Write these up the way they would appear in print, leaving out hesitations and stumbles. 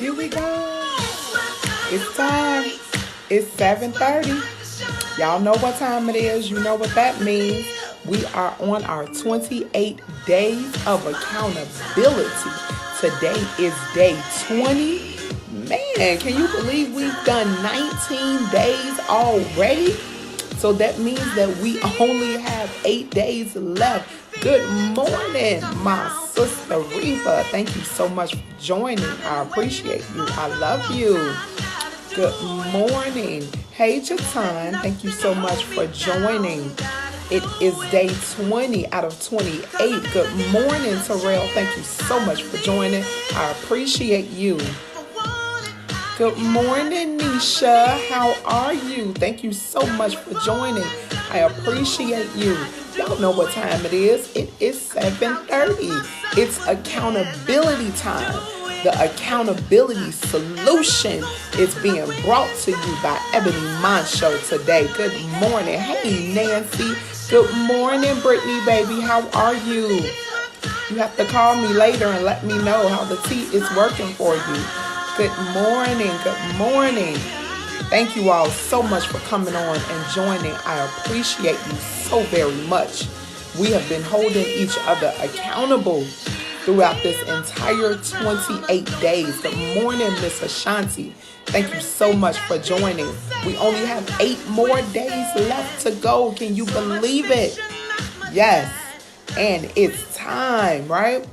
Here we go. It's time. It's 7:30. Y'all know what time it is. You know what that means. We are on our 28 days of accountability. Today is day 20. Man, can you believe we've done 19 days already? So that means that we only have 8 days left. Good morning, my sister Reva. Thank you so much for joining. I appreciate you. I love you. Good morning. Hey, Jatan. Thank you so much for joining. It is day 20 out of 28. Good morning, Terrell. Thank you so much for joining. I appreciate you. Good morning, Nisha. How are you? Thank you so much for joining. I appreciate you. Y'all know what time it is. It is 7:30. It's accountability time. The accountability solution is being brought to you by Ebony Moncho today. Good morning. Hey, Nancy. Good morning, Brittany, baby. How are you? You have to call me later and let me know how the tea is working for you. Good morning. Good morning. Thank you all so much for coming on and joining. I appreciate you so very much. We have been holding each other accountable throughout this entire 28 days. Good morning, Miss Ashanti. Thank you so much for joining. We only have 8 more days left to go. Can you believe it? Yes. And it's time, right?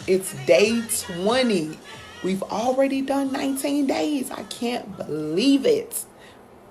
It's day 20. We've already done 19 days. I can't believe it.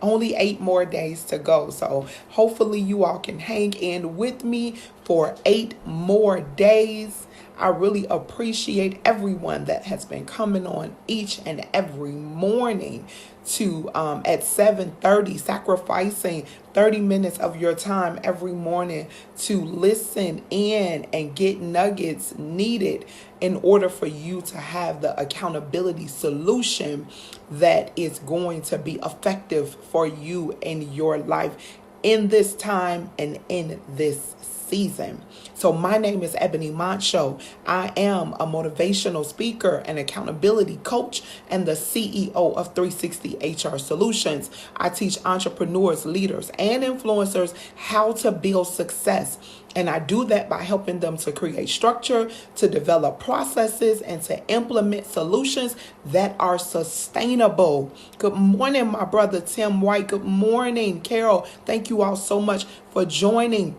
Only 8 more days to go. So hopefully you all can hang in with me for 8 more days. I really appreciate everyone that has been coming on each and every morning to at 7:30, sacrificing 30 minutes of your time every morning to listen in and get nuggets needed in order for you to have the accountability solution that is going to be effective for you in your life in this time and in this season. So my name is Ebony Moncho. I am a motivational speaker and accountability coach and the CEO of 360 HR Solutions. I teach entrepreneurs, leaders, and influencers how to build success. And I do that by helping them to create structure, to develop processes, and to implement solutions that are sustainable. Good morning, my brother Tim White. Good morning, Carol. Thank you all so much for joining.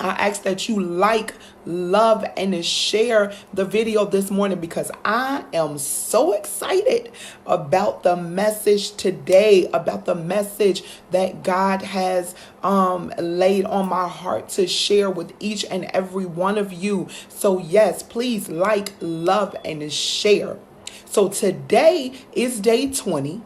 I ask that you like, love, and share the video this morning because I am so excited about the message today, about the message that God has laid on my heart to share with each and every one of you. So yes, please like, love, and share. So today is day 20.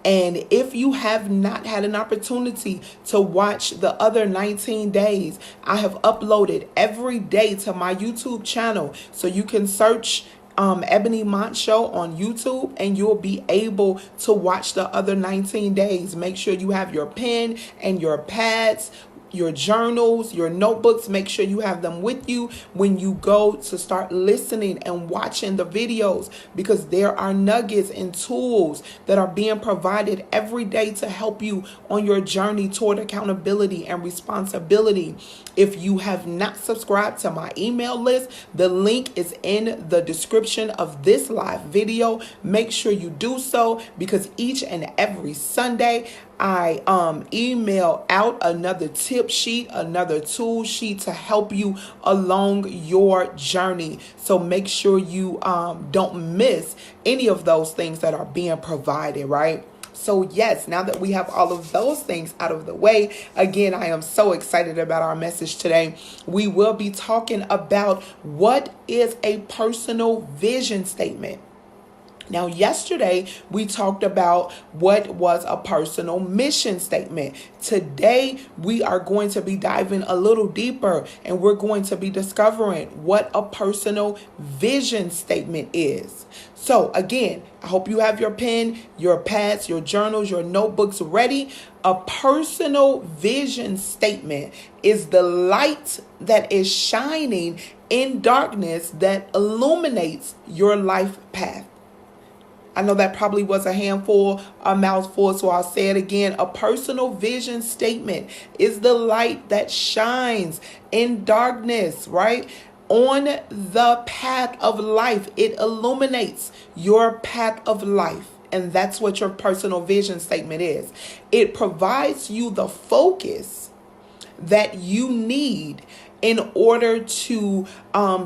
And if you have not had an opportunity to watch the other 19 days, I have uploaded every day to my YouTube channel. So you can search Ebony Moncho on YouTube and you'll be able to watch the other 19 days. Make sure you have your pen and your pads, your journals, your notebooks. Make sure you have them with you when you go to start listening and watching the videos, because there are nuggets and tools that are being provided every day to help you on your journey toward accountability and responsibility. If you have not subscribed to my email list, the link is in the description of this live video. Make sure you do so, because each and every Sunday I email out another tip sheet, another tool sheet to help you along your journey. So make sure you don't miss any of those things that are being provided, right? So yes, now that we have all of those things out of the way, again, I am so excited about our message today. We will be talking about what is a personal vision statement. Now, yesterday, we talked about what was a personal mission statement. Today, we are going to be diving a little deeper and we're going to be discovering what a personal vision statement is. So again, I hope you have your pen, your pads, your journals, your notebooks ready. A personal vision statement is the light that is shining in darkness that illuminates your life path. I know that probably was a handful, a mouthful, so I'll say it again. A personal vision statement is the light that shines in darkness, right? On the path of life. It illuminates your path of life. And that's what your personal vision statement is. It provides you the focus that you need in order to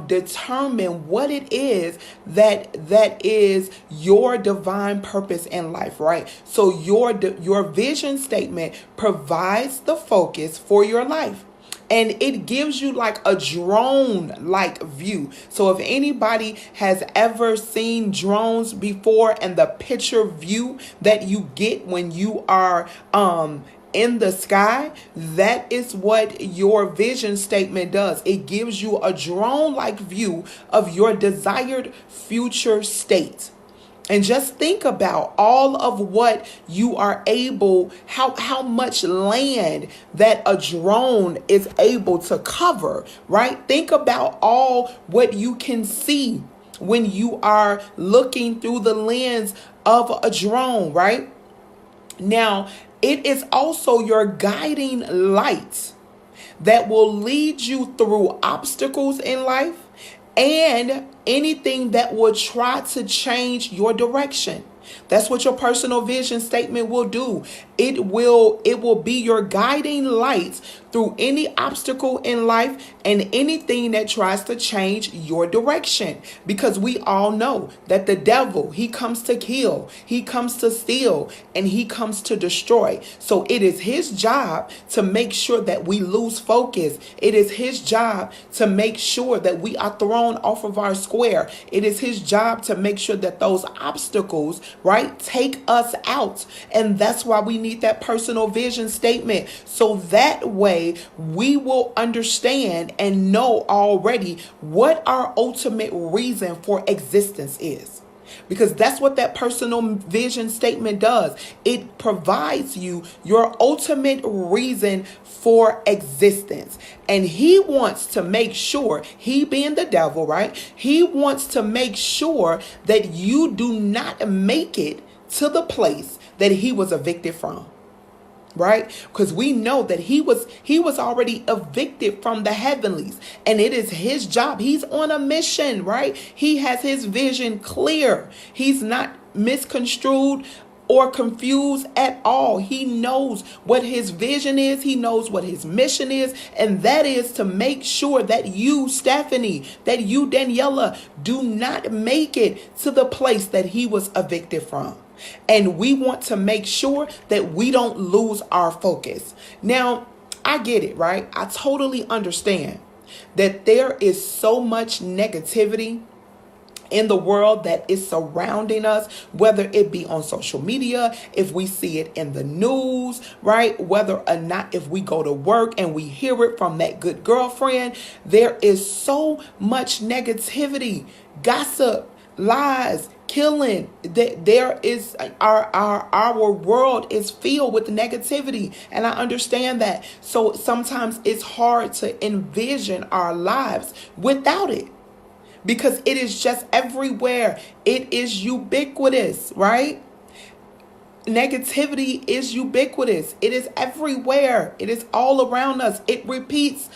determine what it is that is your divine purpose in life, right? So your vision statement provides the focus for your life. And it gives you like a drone-like view. So if anybody has ever seen drones before, and the picture view that you get when you are in the sky, that is what your vision statement does. It gives you a drone-like view of your desired future state. And just think about all of what you are able, how much land that a drone is able to cover, right? Think about all what you can see when you are looking through the lens of a drone, right? Now, it is also your guiding light that will lead you through obstacles in life and anything that will try to change your direction. That's what your personal vision statement will do. It will be your guiding light through any obstacle in life and anything that tries to change your direction. Because we all know that the devil, he comes to kill, he comes to steal, and he comes to destroy. So it is his job to make sure that we lose focus. It is his job to make sure that we are thrown off of our square. It is his job to make sure that those obstacles, right, take us out. And that's why we need that personal vision statement. So that way we will understand and know already what our ultimate reason for existence is. Because that's what that personal vision statement does. It provides you your ultimate reason for existence. And he wants to make sure, he being the devil, right? He wants to make sure that you do not make it to the place that he was evicted from. Right? Because we know that he was already evicted from the heavenlies, and it is his job. He's on a mission, right? He has his vision clear. He's not misconstrued or confused at all. He knows what his vision is. He knows what his mission is. And that is to make sure that you, Stephanie, that you, Daniela, do not make it to the place that he was evicted from. And we want to make sure that we don't lose our focus. Now, I get it, right? I totally understand that there is so much negativity in the world that is surrounding us, whether it be on social media, if we see it in the news, right? Whether or not if we go to work and we hear it from that good girlfriend, there is so much negativity, gossip, lies, killing. That there is our world is filled with negativity, and I understand that. So sometimes it's hard to envision our lives without it, because it is just everywhere. It is ubiquitous, right? Negativity is ubiquitous. It is everywhere. It is all around us. It repeats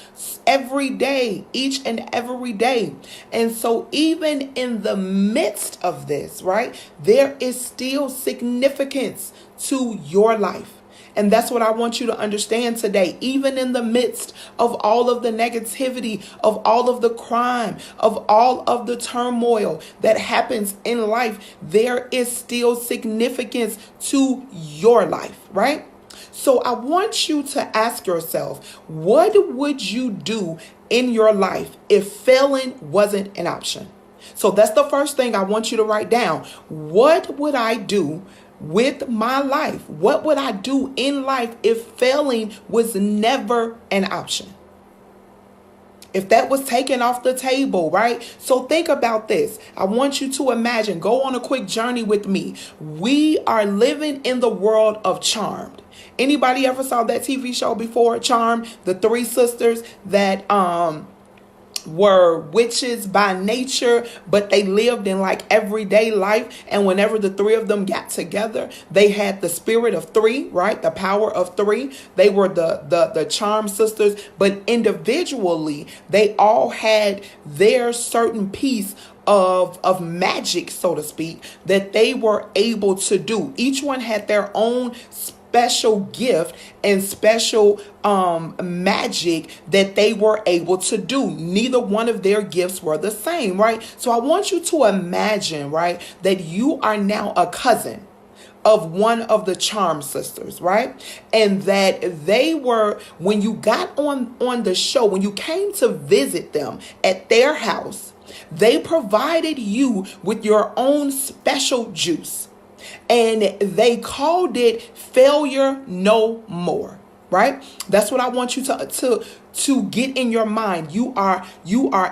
every day, each and every day. And so even in the midst of this, right, there is still significance to your life. And that's what I want you to understand today. Even in the midst of all of the negativity, of all of the crime, of all of the turmoil that happens in life, there is still significance to your life, right? So I want you to ask yourself, what would you do in your life if failing wasn't an option? So that's the first thing I want you to write down. What would I do with my life? What would I do in life if failing was never an option? If that was taken off the table, right? So think about this. I want you to imagine, go on a quick journey with me. We are living in the world of Charmed. Anybody ever saw that TV show before, Charmed? The three sisters that were witches by nature, but they lived in like everyday life. And whenever the three of them got together, they had the spirit of three, right? The power of three. They were the charm sisters, but individually, they all had their certain piece of magic, so to speak, that they were able to do. Each one had their own special gift and special magic that they were able to do. Neither one of their gifts were the same, right? So I want you to imagine, right, that you are now a cousin of one of the charm sisters, right? And that they were, when you got on the show, when you came to visit them at their house, they provided you with your own special juice. And they called it Failure No More, right? That's what I want you to get in your mind. You are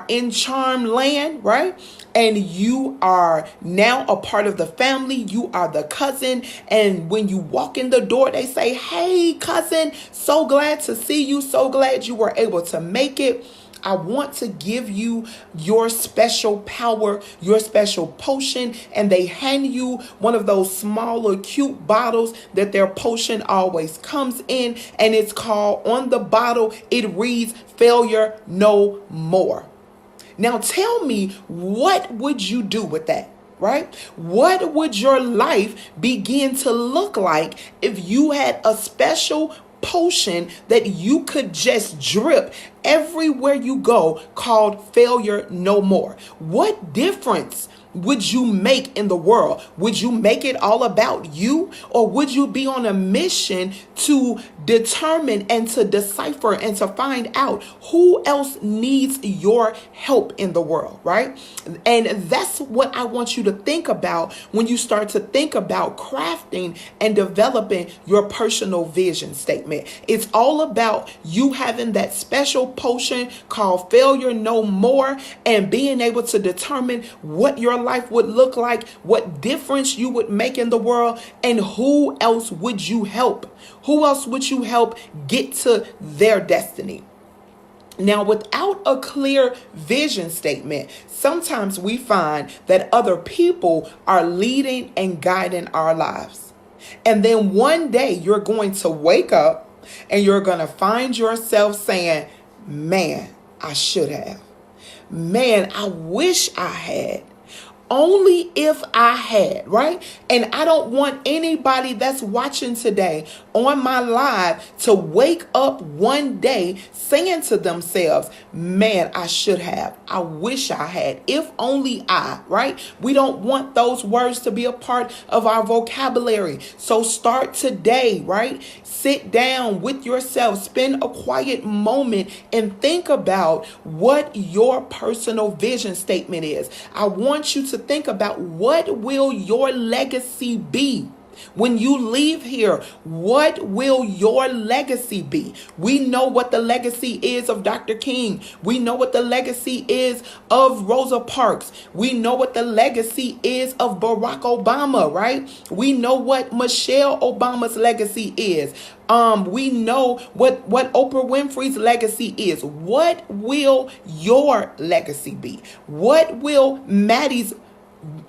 in charm land, right? And you are now a part of the family. You are the cousin. And when you walk in the door, they say, "Hey, cousin, so glad to see you. So glad you were able to make it. I want to give you your special power, your special potion." And they hand you one of those smaller, cute bottles that their potion always comes in. And it's called, on the bottle, it reads, Failure No More. Now tell me, what would you do with that? Right? What would your life begin to look like if you had a special potion that you could just drip everywhere you go called Failure No More? What difference would you make in the world? Would you make it all about you? Or would you be on a mission to determine and to decipher and to find out who else needs your help in the world, right? And that's what I want you to think about when you start to think about crafting and developing your personal vision statement. It's all about you having that special potion called Failure No More and being able to determine what your life would look like, what difference you would make in the world, and who else would you help? Who else would you help get to their destiny? Now, without a clear vision statement, sometimes we find that other people are leading and guiding our lives. And then one day you're going to wake up and you're going to find yourself saying, "Man, I should have. Man, I wish I had. Only if I had," right? And I don't want anybody that's watching today on my live to wake up one day saying to themselves, "Man, I should have. I wish I had. If only I," right? We don't want those words to be a part of our vocabulary. So start today, right? Sit down with yourself, spend a quiet moment and think about what your personal vision statement is. I want you to think about, what will your legacy be? When you leave here, what will your legacy be? We know what the legacy is of Dr. King. We know what the legacy is of Rosa Parks. We know what the legacy is of Barack Obama, right? We know what Michelle Obama's legacy is. We know what Oprah Winfrey's legacy is. What will your legacy be? What will Maddie's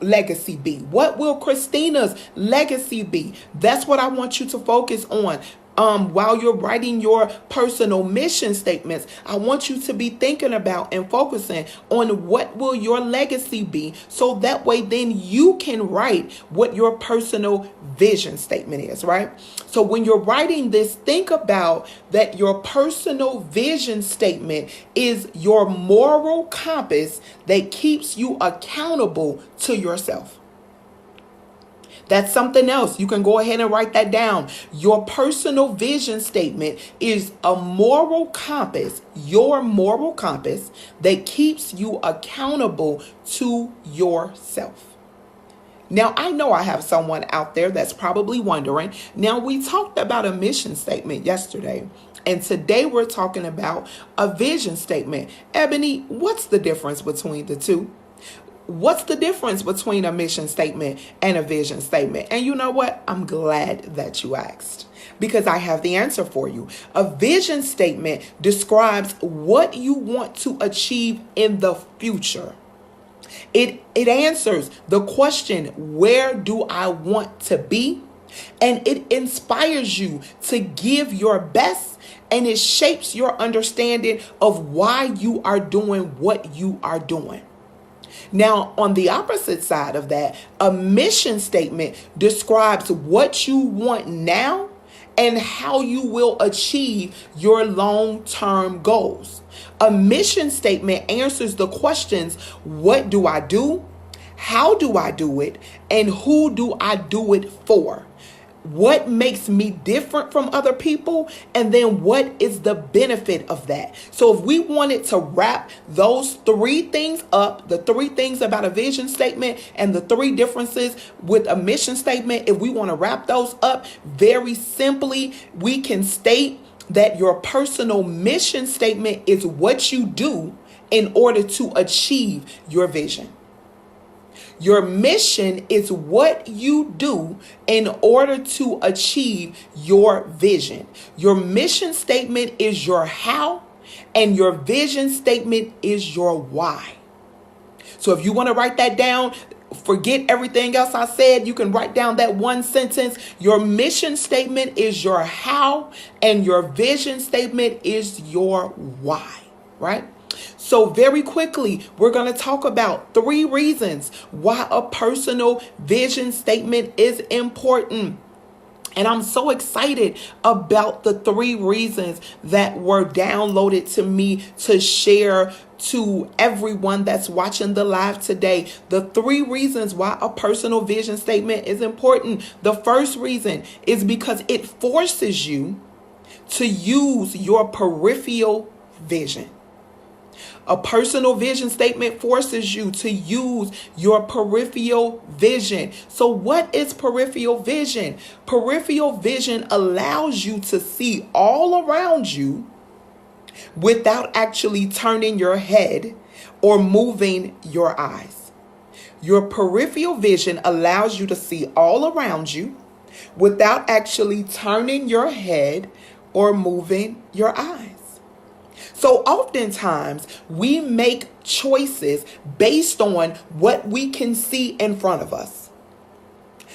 legacy be? What will Christina's legacy be? That's what I want you to focus on. While you're writing your personal mission statements, I want you to be thinking about and focusing on what will your legacy be, so that way then you can write what your personal vision statement is, right? So when you're writing this, think about that your personal vision statement is your moral compass that keeps you accountable to yourself. That's something else. You can go ahead and write that down. Your personal vision statement is a moral compass, your moral compass that keeps you accountable to yourself. Now, I know I have someone out there that's probably wondering. Now, we talked about a mission statement yesterday, and today we're talking about a vision statement. Ebony, what's the difference between the two? what's the difference between a mission statement and a vision statement? And you know what? I'm glad that you asked, because I have the answer for you. A vision statement describes what you want to achieve in the future. It answers the question, where do I want to be? And it inspires you to give your best, and it shapes your understanding of why you are doing what you are doing. Now, on the opposite side of that, a mission statement describes what you want now and how you will achieve your long-term goals. A mission statement answers the questions, what do I do? How do I do it? And who do I do it for? What makes me different from other people? And then what is the benefit of that? So if we wanted to wrap those three things up, the three things about a vision statement and the three differences with a mission statement, if we want to wrap those up very simply, we can state that your personal mission statement is what you do in order to achieve your vision. Your mission is what you do in order to achieve your vision. Your mission statement is your how, and your vision statement is your why. So if you want to write that down, forget everything else I said. You can write down that one sentence. Your mission statement is your how, and your vision statement is your why, right? So very quickly, we're going to talk about 3 reasons why a personal vision statement is important. And I'm so excited about the 3 reasons that were downloaded to me to share to everyone that's watching the live today. The 3 reasons why a personal vision statement is important. The first reason is because it forces you to use your peripheral vision. A personal vision statement forces you to use your peripheral vision. So what is peripheral vision? Peripheral vision allows you to see all around you without actually turning your head or moving your eyes. Your peripheral vision allows you to see all around you without actually turning your head or moving your eyes. So oftentimes we make choices based on what we can see in front of us.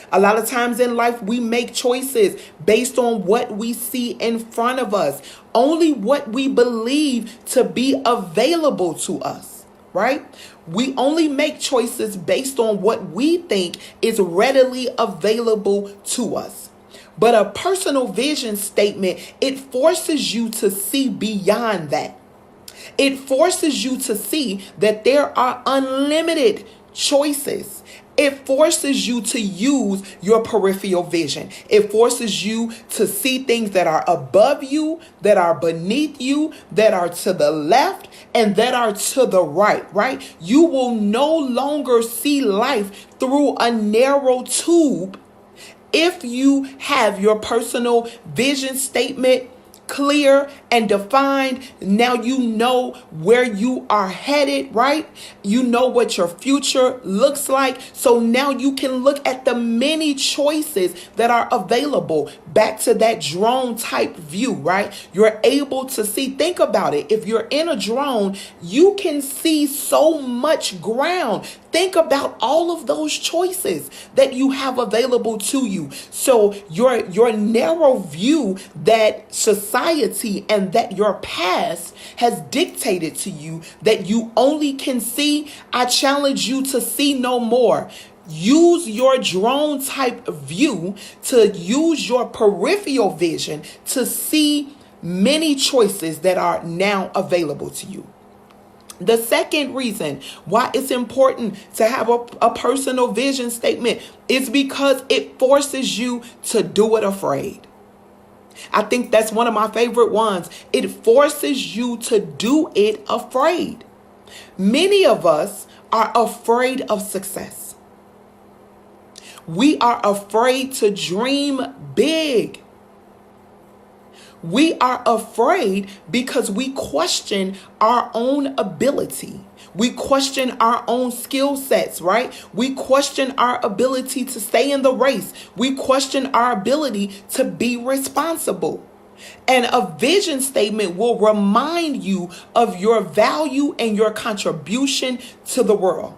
A lot of times in life, we make choices based on what we see in front of us, only what we believe to be available to us, right? We only make choices based on what we think is readily available to us. But a personal vision statement, it forces you to see beyond that. It forces you to see that there are unlimited choices. It forces you to use your peripheral vision. It forces you to see things that are above you, that are beneath you, that are to the left, and that are to the right, right? You will no longer see life through a narrow tube if you have your personal vision statement clear and defined. Now you know where you are headed, right? You know what your future looks like. So now you can look at the many choices that are available. Back to that drone type view, right? You're able to see, think about it. If you're in a drone, you can see so much ground. Think about all of those choices that you have available to you. So your narrow view that society and that your past has dictated to you that you only can see, I challenge you to see no more. Use your drone type view, to use your peripheral vision to see many choices that are now available to you. The second reason why it's important to have a personal vision statement is because it forces you to do it afraid. I think that's one of my favorite ones. It forces you to do it afraid. Many of us are afraid of success. We are afraid to dream big. We are afraid because we question our own ability. We question our own skill sets, right? We question our ability to stay in the race. We question our ability to be responsible. And a vision statement will remind you of your value and your contribution to the world.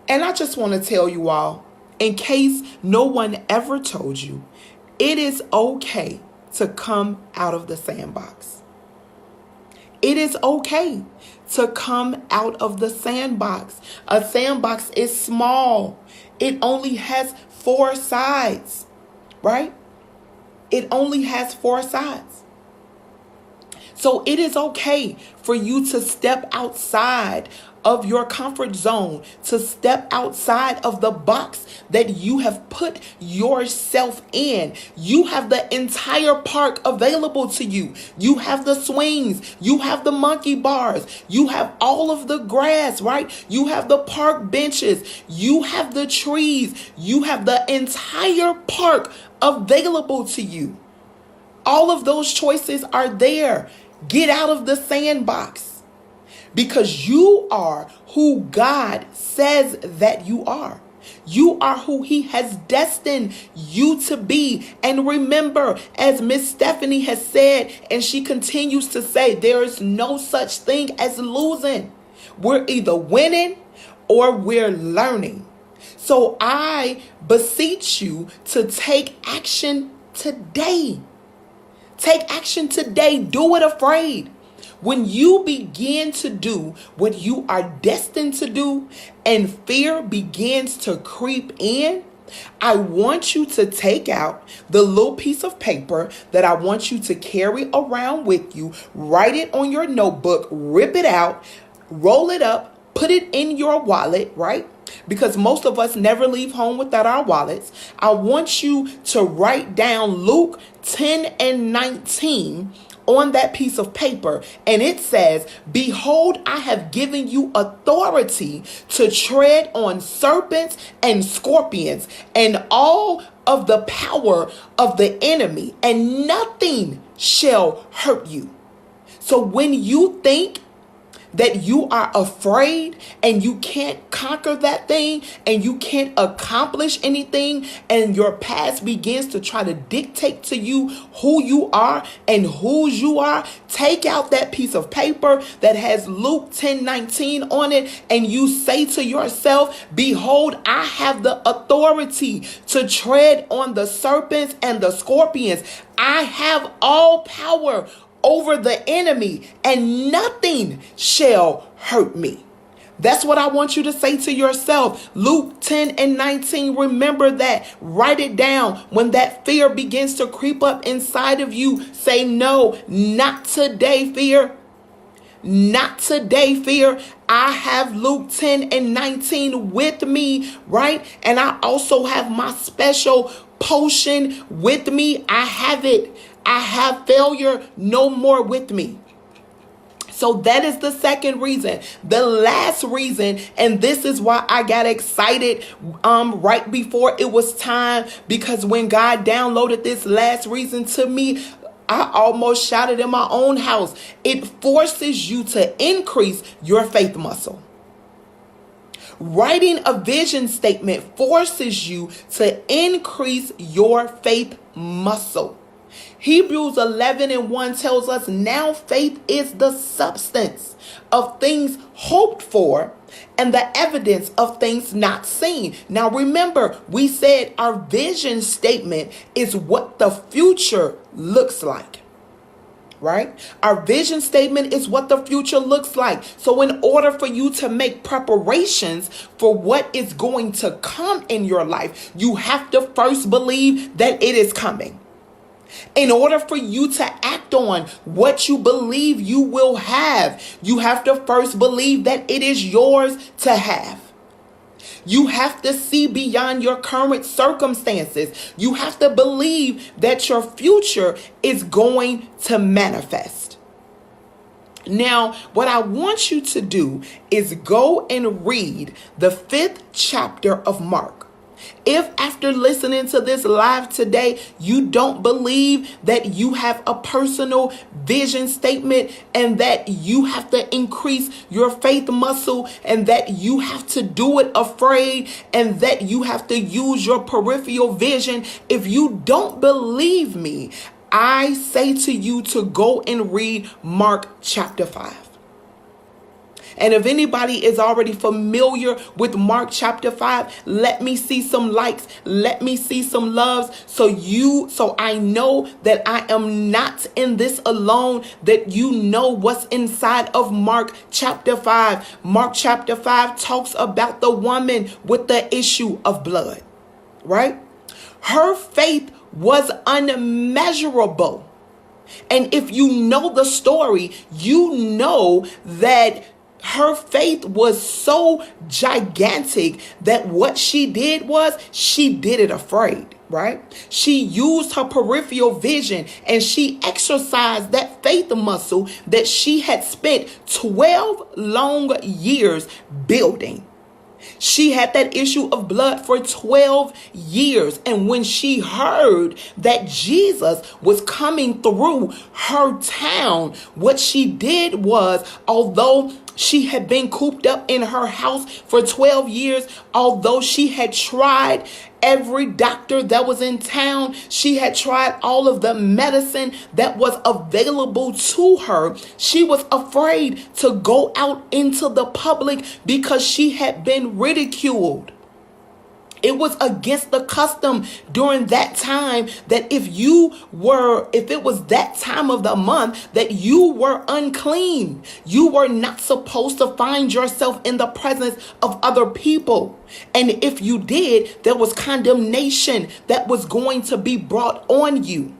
And I just want to tell you all, in case no one ever told you, it is okay to come out of the sandbox. It is okay to come out of the sandbox. A sandbox is small. It only has 4 sides, right? It only has 4 sides. So it is okay for you to step outside of your comfort zone, to step outside of the box that you have put yourself in. You have the entire park available to you. You have the swings, you have the monkey bars, you have all of the grass, right? You have the park benches, you have the trees, you have the entire park available to you. All of those choices are there. Get out of the sandbox. Because you are who God says that you are. You are who He has destined you to be. And remember, as Miss Stephanie has said, and she continues to say, there is no such thing as losing. We're either winning or we're learning. So I beseech you to take action today. Take action today. Do it afraid. When you begin to do what you are destined to do and fear begins to creep in, I want you to take out the little piece of paper that I want you to carry around with you. Write it on your notebook, rip it out, roll it up, put it in your wallet, right? Because most of us never leave home without our wallets. I want you to write down Luke 10:19 on that piece of paper, and it says, behold, I have given you authority to tread on serpents and scorpions and all of the power of the enemy, and nothing shall hurt you. So when you think that you are afraid and you can't conquer that thing and you can't accomplish anything, and your past begins to try to dictate to you who you are and whose you are, take out that piece of paper that has Luke 10:19 on it, and you say to yourself, behold, I have the authority to tread on the serpents and the scorpions. I have all power over the enemy, and nothing shall hurt me. That's what I want you to say to yourself. Luke 10:19. Remember that. Write it down. When that fear begins to creep up inside of you, say, no, not today, fear. Not today, fear. I have Luke 10:19 with me, right? And I also have my special potion with me. I have it. I have failure no more with me. So that is the second reason. The last reason, and this is why I got excited right before it was time, because when God downloaded this last reason to me, I almost shouted in my own house. It forces you to increase your faith muscle. Writing a vision statement forces you to increase your faith muscle. Hebrews 11:1 tells us, now faith is the substance of things hoped for and the evidence of things not seen. Now remember, we said our vision statement is what the future looks like. Right? Our vision statement is what the future looks like. So in order for you to make preparations for what is going to come in your life, you have to first believe that it is coming. In order for you to act on what you believe you will have, you have to first believe that it is yours to have. You have to see beyond your current circumstances. You have to believe that your future is going to manifest. Now, what I want you to do is go and read the 5th chapter of Mark. If after listening to this live today, you don't believe that you have a personal vision statement and that you have to increase your faith muscle and that you have to do it afraid and that you have to use your peripheral vision, if you don't believe me, I say to you to go and read Mark chapter 5. And if anybody is already familiar with Mark chapter 5, let me see some likes. Let me see some loves. So I know that I am not in this alone, that you know what's inside of Mark chapter 5. Mark chapter 5 talks about the woman with the issue of blood, right? Her faith was unmeasurable. And if you know the story, you know that her faith was so gigantic that what she did was she did it afraid, right? She used her peripheral vision and she exercised that faith muscle that she had spent 12 long years building. She had that issue of blood for 12 years. And when she heard that Jesus was coming through her town, what she did was, although she had been cooped up in her house for 12 years, although she had tried every doctor that was in town, she had tried all of the medicine that was available to her, she was afraid to go out into the public because she had been ridiculed. It was against the custom during that time that if it was that time of the month that you were unclean, you were not supposed to find yourself in the presence of other people. And if you did, there was condemnation that was going to be brought on you.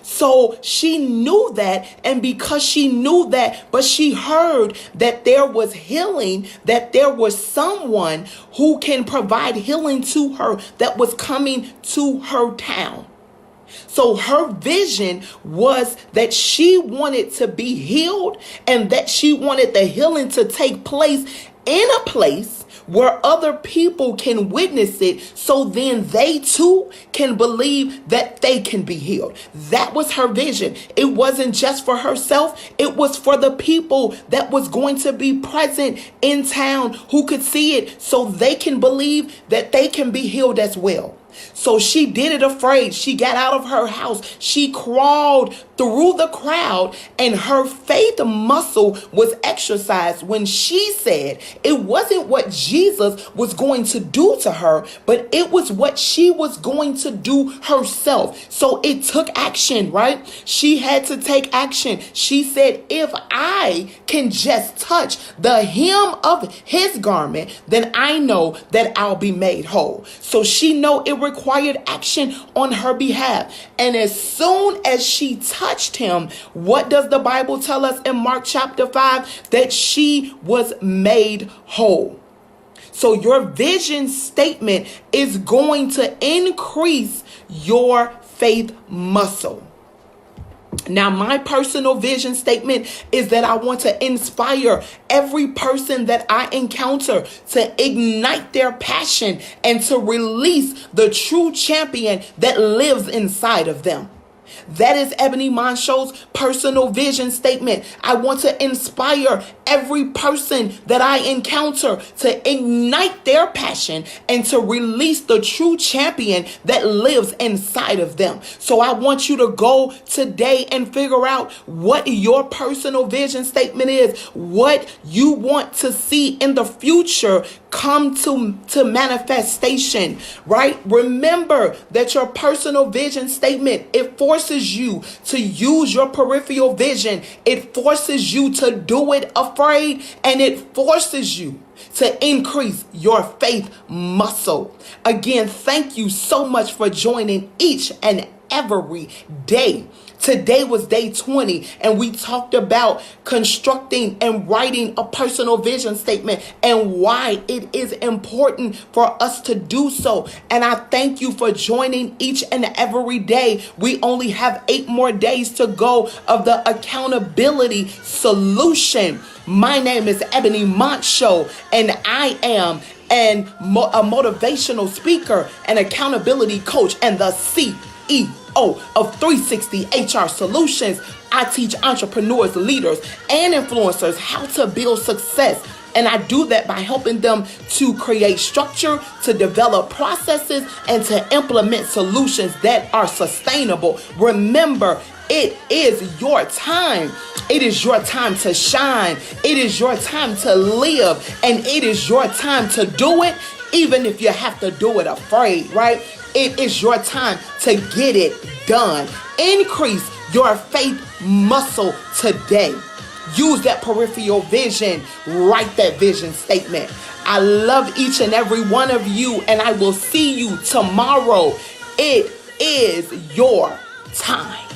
So she knew that, and because she knew that, but she heard that there was healing, that there was someone who can provide healing to her that was coming to her town. So her vision was that she wanted to be healed and that she wanted the healing to take place in a place where other people can witness it, so then they too can believe that they can be healed. That was her vision. It wasn't just for herself. It was for the people that was going to be present in town who could see it so they can believe that they can be healed as well. So she did it afraid. She got out of her house. She crawled through the crowd, and her faith muscle was exercised when she said it wasn't what Jesus was going to do to her, but it was what she was going to do herself. So it took action, right? She had to take action. She said, if I can just touch the hem of his garment, then I know that I'll be made whole. So she know it required action on her behalf. And as soon as she touched him, what does the Bible tell us in Mark chapter 5? That she was made whole. So your vision statement is going to increase your faith muscle. Now, my personal vision statement is that I want to inspire every person that I encounter to ignite their passion and to release the true champion that lives inside of them. That is Ebony Monshow's personal vision statement. I want to inspire every person that I encounter to ignite their passion and to release the true champion that lives inside of them. So I want you to go today and figure out what your personal vision statement is, what you want to see in the future come to manifestation, right? Remember that your personal vision statement, it forces you to use your peripheral vision. It forces you to do it afraid, and it forces you to increase your faith muscle. Again, thank you so much for joining each and every day. Today was day 20, and we talked about constructing and writing a personal vision statement and why it is important for us to do so. And I thank you for joining each and every day. We only have 8 more days to go of the accountability solution. My name is Ebony Monshow, and I am and a motivational speaker, an accountability coach, and the CEO of 360 HR Solutions. I teach entrepreneurs, leaders, and influencers how to build success. And I do that by helping them to create structure, to develop processes, and to implement solutions that are sustainable. Remember, it is your time. It is your time to shine. It is your time to live. And it is your time to do it, even if you have to do it afraid, right? It is your time to get it done. Increase your faith muscle today. Use that peripheral vision. Write that vision statement. I love each and every one of you, and I will see you tomorrow. It is your time.